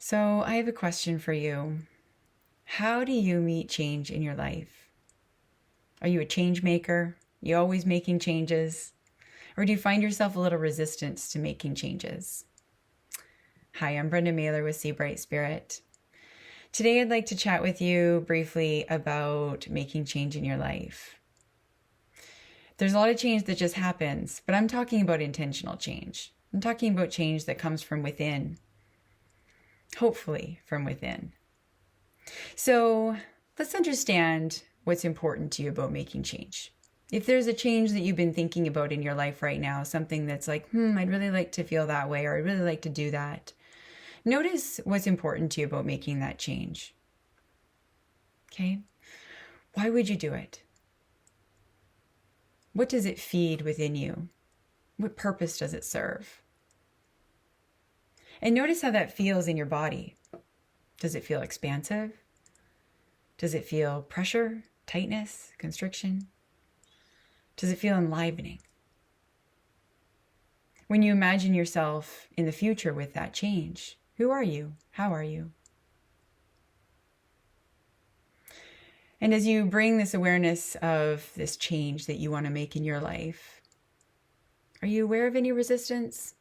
So I have a question for you. How do you meet change in your life? Are you a change maker? You always making changes? Or do you find yourself a little resistance to making changes? Hi, I'm Brenda Mailer with Sea Bright Spirit. Today I'd like to chat with you briefly about making change in your life. There's a lot of change that just happens, but I'm talking about intentional change. I'm talking about change that comes from within, hopefully from within. So let's understand what's important to you about making change. If there's a change that you've been thinking about in your life right now, something that's like, I'd really like to feel that way, or I'd really like to do that. Notice what's important to you about making that change. Okay? Why would you do it? What does it feed within you? What purpose does it serve? And notice how that feels in your body. Does it feel expansive? Does it feel pressure, tightness, constriction? Does it feel enlivening? When you imagine yourself in the future with that change, who are you? How are you? And as you bring this awareness of this change that you want to make in your life, are you aware of any resistance?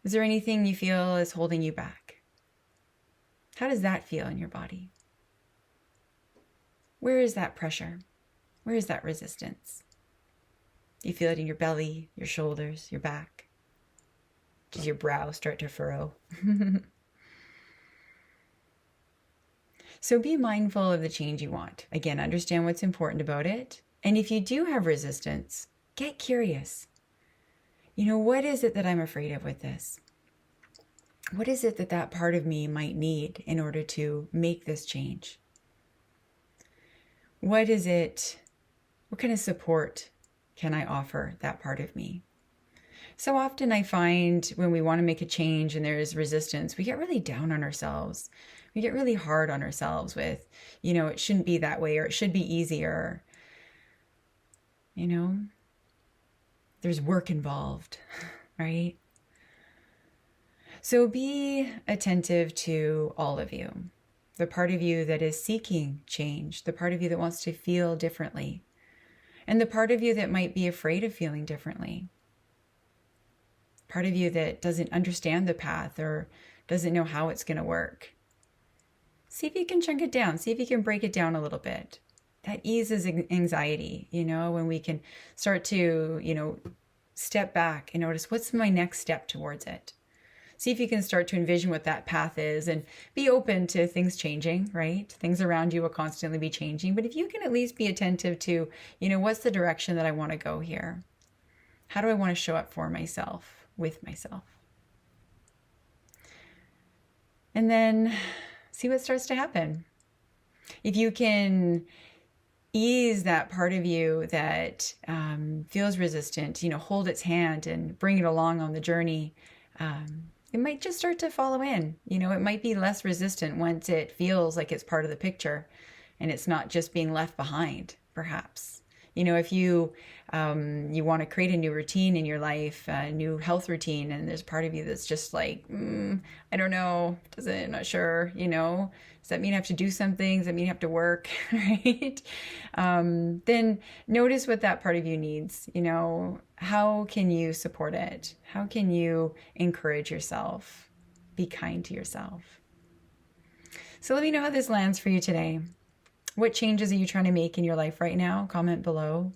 Is there anything you feel is holding you back? How does that feel in your body? Where is that pressure? Where is that resistance? Do you feel it in your belly, your shoulders, your back? Does your brow start to furrow? So be mindful of the change you want. Again, understand what's important about it. And if you do have resistance, get curious. What is it that I'm afraid of with this? What is it that part of me might need in order to make this change? What is it? What kind of support can I offer that part of me? So often I find when we want to make a change and there is resistance, we get really down on ourselves. We get really hard on ourselves with, it shouldn't be that way, or it should be easier. There's work involved, right? So be attentive to all of you. The part of you that is seeking change, the part of you that wants to feel differently, and the part of you that might be afraid of feeling differently. Part of you that doesn't understand the path or doesn't know how it's going to work. See if you can chunk it down. See if you can break it down a little bit. That eases anxiety, when we can start to, step back and notice what's my next step towards it. See if you can start to envision what that path is and be open to things changing, right? Things around you will constantly be changing. But if you can at least be attentive to, what's the direction that I want to go here? How do I want to show up for myself, with myself? And then see what starts to happen. If you can ease that part of you that feels resistant, hold its hand and bring it along on the journey, it might just start to follow in. It might be less resistant once it feels like it's part of the picture and it's not just being left behind, perhaps. If you want to create a new routine in your life, a new health routine, and there's part of you that's just like, I don't know, I'm not sure, does that mean I have to do something? Does that mean I have to work, right? Then notice what that part of you needs. How can you support it? How can you encourage yourself? Be kind to yourself. So let me know how this lands for you today. What changes are you trying to make in your life right now? Comment below.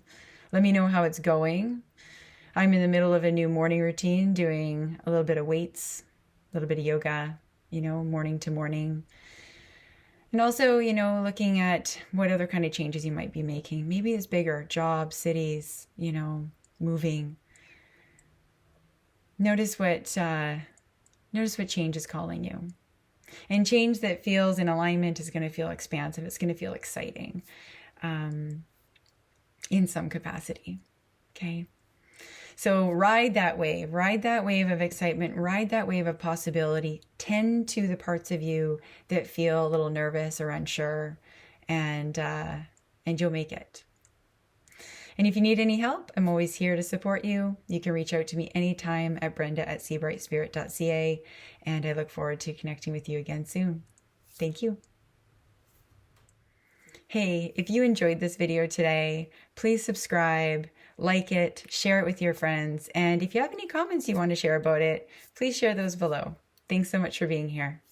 Let me know how it's going. I'm in the middle of a new morning routine, doing a little bit of weights, a little bit of yoga, morning to morning. And also, looking at what other kind of changes you might be making. Maybe it's bigger, jobs, cities, moving. Notice what change is calling you. And change that feels in alignment is going to feel expansive. It's going to feel exciting in some capacity. Okay. So ride that wave of excitement, ride that wave of possibility, tend to the parts of you that feel a little nervous or unsure, and you'll make it. And if you need any help, I'm always here to support you. You can reach out to me anytime at brenda@seabrightspirit.ca, and I look forward to connecting with you again soon. Thank you. Hey, if you enjoyed this video today, please subscribe, like it, share it with your friends, and if you have any comments you want to share about it, please share those below. Thanks so much for being here.